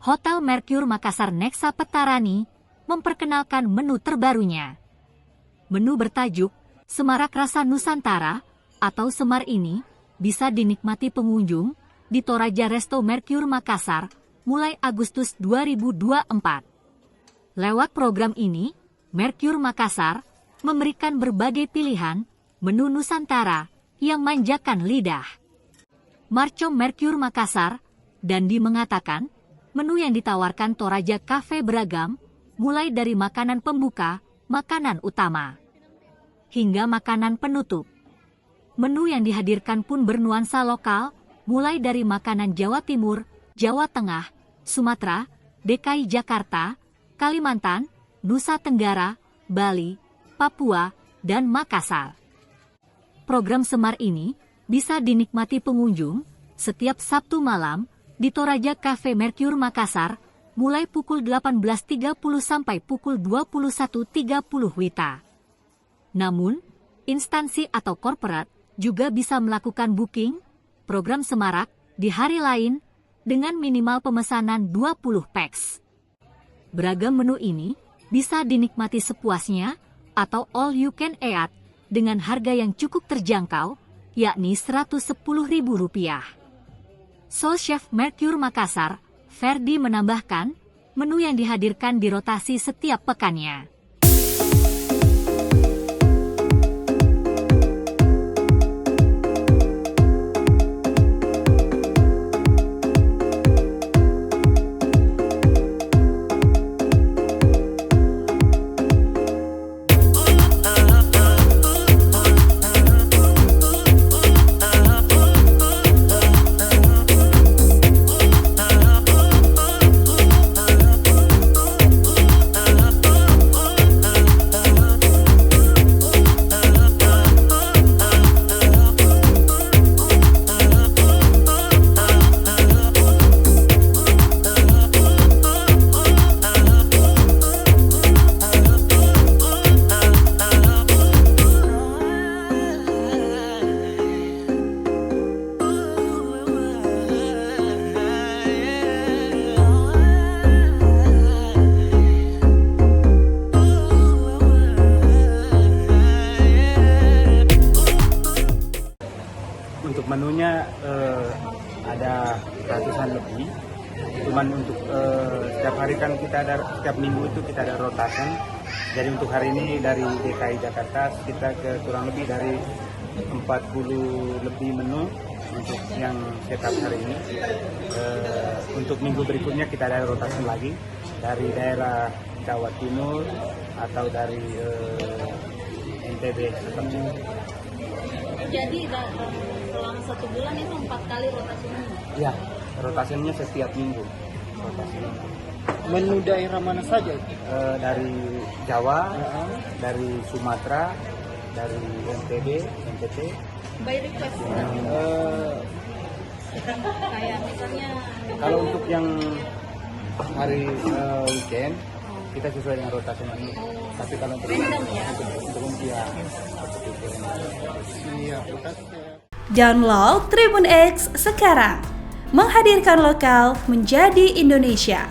Hotel Mercure Makassar Nexa Petarani memperkenalkan menu terbarunya. Menu bertajuk Semarak Rasa Nusantara atau Semar ini bisa dinikmati pengunjung di Toraja Resto Mercure Makassar mulai Agustus 2024. Lewat program ini, Mercure Makassar memberikan berbagai pilihan menu Nusantara yang manjakan lidah. Marcom Mercure Makassar, Dandi mengatakan, menu yang ditawarkan Toraja Cafe beragam, mulai dari makanan pembuka, makanan utama, hingga makanan penutup. Menu yang dihadirkan pun bernuansa lokal, mulai dari makanan Jawa Timur, Jawa Tengah, Sumatera, DKI Jakarta, Kalimantan, Nusa Tenggara, Bali, Papua, dan Makassar. Program Semar ini bisa dinikmati pengunjung setiap Sabtu malam di Toraja Cafe Mercure Makassar mulai pukul 18.30 sampai pukul 21.30 WITA. Namun, instansi atau korporat juga bisa melakukan booking program Semarak di hari lain dengan minimal pemesanan 20 pax. Beragam menu ini bisa dinikmati sepuasnya atau all you can eat dengan harga yang cukup terjangkau, yakni Rp110.000. Sous Chef Mercure Makassar, Ferdi menambahkan, menu yang dihadirkan dirotasi setiap pekannya. Untuk menunya ada ratusan lebih, cuman untuk setiap hari kan kita ada, setiap minggu itu kita ada rotation. Jadi untuk hari ini dari DKI Jakarta kita ke kurang lebih dari 40 lebih menu untuk yang setup hari ini. Untuk minggu berikutnya kita ada rotation lagi dari daerah Jawa Timur atau dari NTB seperti itu. Jadi selama 1 bulan itu 4 kali rotasi menu? Ya, rotasinya setiap minggu. Menu daerah mana saja? Dari Jawa, dari Sumatera, dari NTB, NTT. By request? Kayak misalnya... Kalau untuk yang hari weekend, kita sesuai dengan rotasi menu. Tapi kalau untuk ya, seperti itu. Iya, Download Tribun X sekarang, menghadirkan lokal menjadi Indonesia.